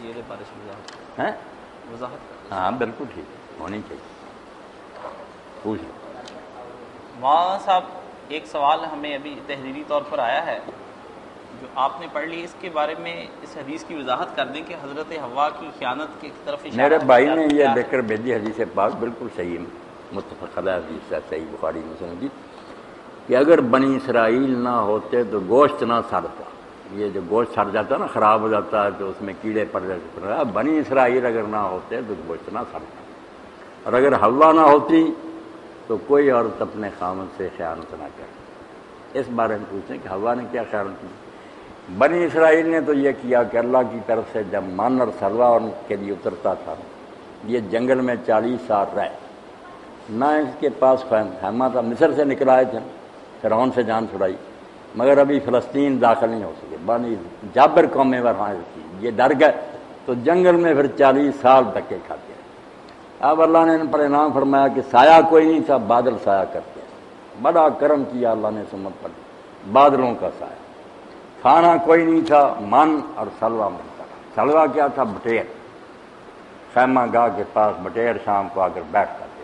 دیجیے گا بارش وضاحت ہیں؟ وضاحت ہاں بالکل ٹھیک ہونی چاہیے، پوچھ لو۔ مولانا صاحب ایک سوال ہمیں ابھی تحریری طور پر آیا ہے جو آپ نے پڑھ لی، اس کے بارے میں اس حدیث کی وضاحت کر دیں کہ حضرت حوا کی خیانت کی طرف اشارہ میرے بھائی نے کیا یہ ہے؟ لکھ کر بھیجی حدیث پاک بالکل صحیح ہے، متفق علیہ حدیث ہے، صحیح بخاری مسلم کی، کہ اگر بنی اسرائیل نہ ہوتے تو گوشت نہ سڑتا۔ یہ جو گوشت سڑ جاتا ہے نا، خراب ہو جاتا ہے تو اس میں کیڑے پڑ جاتے، بنی اسرائیل اگر نہ ہوتے تو گوشت نہ سڑتا، اور اگر حوا نہ ہوتی تو کوئی عورت اپنے خامد سے خیانت نہ کرتی۔ اس بارے میں پوچھیں کہ حوا نے کیا خیانت کی؟ بنی اسرائیل نے تو یہ کیا کہ اللہ کی طرف سے جب من اور سلوہ ان کے لیے اترتا تھا، یہ جنگل میں 40 سال رہے، نہ اس کے پاس خیمہ تھا، مصر سے نکل آئے تھے، فرعون سے جان چھڑائی، مگر ابھی فلسطین داخل نہیں ہو سکے، بنی جابر قوم میں وہاں تھی، یہ ڈر گئے تو جنگل میں پھر 40 سال دھکے کھاتے ہیں۔ اب اللہ نے ان پر انعام فرمایا کہ سایہ کوئی نہیں تھا، بادل سایہ کرتے ہیں، بڑا کرم کیا اللہ نے سمت پر، بادلوں کا سایہ، کھانا کوئی نہیں تھا، من اور سلوہ ملتا تھا۔ سلوہ کیا تھا؟ بٹیر، خیمہ گاہ کے پاس بٹیر شام کو آ کر بیٹھ جاتے،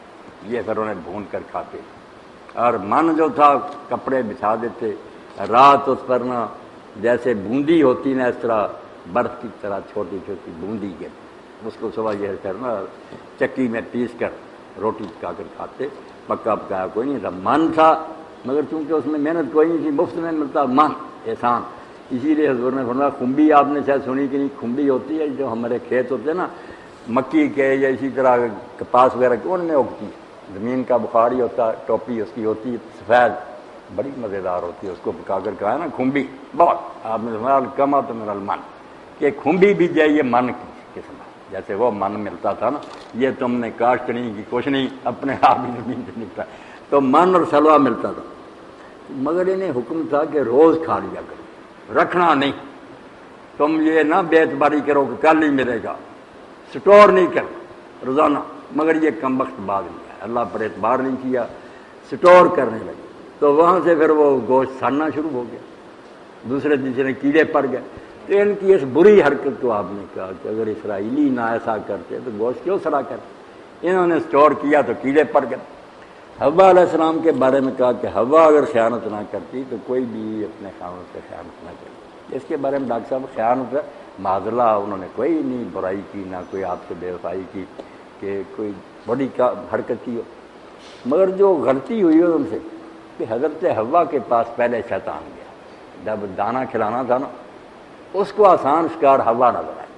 یہ پھر انہیں بھون کر کھاتے، اور من جو تھا کپڑے بچھا دیتے، رات اس پر نہ جیسے بوندی ہوتی نا، اس طرح برف کی طرح چھوٹی چھوٹی بوندی گرتی، اس کو صبح یہ کرنا چکی میں پیس کر روٹی پکا کر کھاتے، پکا پکایا کوئی نہیں تھا، من تھا، مگر چونکہ اس میں محنت کوئی نہیں تھی، مفت میں ملتا من، احسان، اسی لیے حضور نے فرمایا کھمبی، آپ نے شاید سنی کہ نہیں، کھمبی ہوتی ہے جو ہمارے کھیت ہوتے ہیں نا مکی کے یا اسی طرح کپاس وغیرہ کے، ان میں اگتی، زمین کا بخاری ہوتا ہے، ٹوپی اس کی ہوتی ہے سفید، بڑی مزیدار ہوتی ہے، اس کو پکا کر کھایا نا کھمبی، بہت آپ نے فرمایا الکما تو من المن، کہ کھمبی بھی جائے من کی قسم ہے، جیسے وہ من ملتا تھا نا، یہ تم نے کاشت نہیں کی، کچھ نہیں، اپنے آپ ہی زمین سے نکلا، تو من اور سلوہ ملتا تھا، مگر انہیں حکم تھا کہ روز کھا لیا کرو، رکھنا نہیں، تم یہ نہ بے اعتباری کرو کہ کل ہی ملے گا، سٹور نہیں کر روزانہ، مگر یہ کم وقت بعد نہیں ہے، اللہ پر اعتبار نہیں کیا، سٹور کرنے لگے، تو وہاں سے پھر وہ گوشت سڑنا شروع ہو گیا، دوسرے تیسرے کیڑے پڑ گئے، تو ان کی اس بری حرکت کو آپ نے کہا کہ اگر اسرائیلی نہ ایسا کرتے تو گوشت کیوں سڑا کرتے، انہوں نے سٹور کیا تو کیڑے پڑ گئے۔ حوا علیہ السلام کے بارے میں کہا کہ حوا اگر خیانت نہ کرتی تو کوئی بھی اپنے خاوند سے خیانت نہ کرتی، اس کے بارے میں ڈاکٹر صاحب خیانت معاذ اللہ انہوں نے کوئی نہیں برائی کی، نہ کوئی آپ سے بے وفائی کی کہ کوئی بڑی حرکت کی ہو، مگر جو غلطی ہوئی ہے ان سے کہ حضرت حوا کے پاس پہلے شیطان گیا، جب دانا کھلانا تھا نا، اس کو آسان شکار حوا نظر آئی،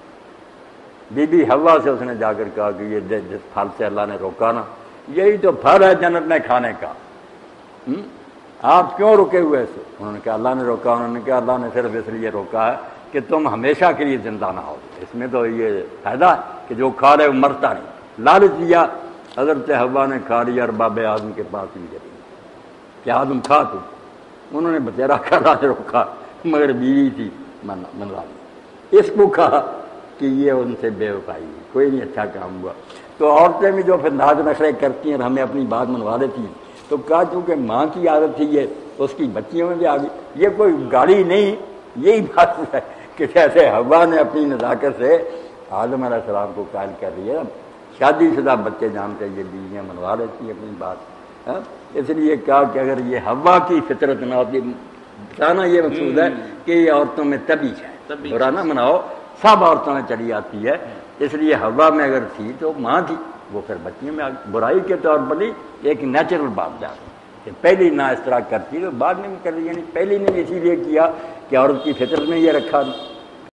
بی بی حوا سے اس نے جا کر کہا کہ یہ جس پھل سے اللہ نے روکا نا، یہی تو پھل ہے جنت میں کھانے کا، آپ کیوں رکے ہوئے سے؟ انہوں نے کہا اللہ نے روکا، انہوں نے کہا اللہ نے صرف اس لیے روکا ہے کہ تم ہمیشہ کے لیے زندہ نہ ہو، اس میں تو یہ فائدہ ہے کہ جو کھا رہے وہ مرتا نہیں، لالچ دیا، حضرت حوا نے کھا لیا اور باب آدم کے پاس بھی چلی کہ آدم کھا تو، انہوں نے بتیرا کھا روکا، مگر بیوی تھی منوا لی، اس کو کہا کہ یہ ان سے بے وفائی، کوئی نہیں اچھا کام ہوا۔ تو عورتیں بھی جو پھر ناز نخرے کرتی ہیں اور ہمیں اپنی بات منوا دیتی ہیں، تو کہا چونکہ ماں کی عادت تھی یہ، اس کی بچیوں میں بھی آ گئی، یہ کوئی گاڑی نہیں، یہی بات ہے کہ جیسے حوا نے اپنی نزاکت سے آدم علیہ السلام کو قائل کر دیا، شادی شدہ بچے جانتے یہ بیویاں منوا لیتی ہیں اپنی بات، اس لیے کہا کہ اگر یہ حوا کی فطرت نہ ہوتی، بتانا یہ مقصود ہے کہ یہ عورتوں میں طبیع ہے، برا نہ مناؤ، سب عورتوں میں چلی آتی ہے، اس لیے حوا میں اگر تھی تو ماں تھی، وہ پھر بچیوں میں برائی کے طور پر نہیں، ایک نیچرل بات جا کہ پہلی نہ اس طرح کرتی تو بعد میں بھی کر رہی، یعنی پہلی نے اسی لیے کیا کہ عورت کی فطرت میں یہ رکھا نہیں۔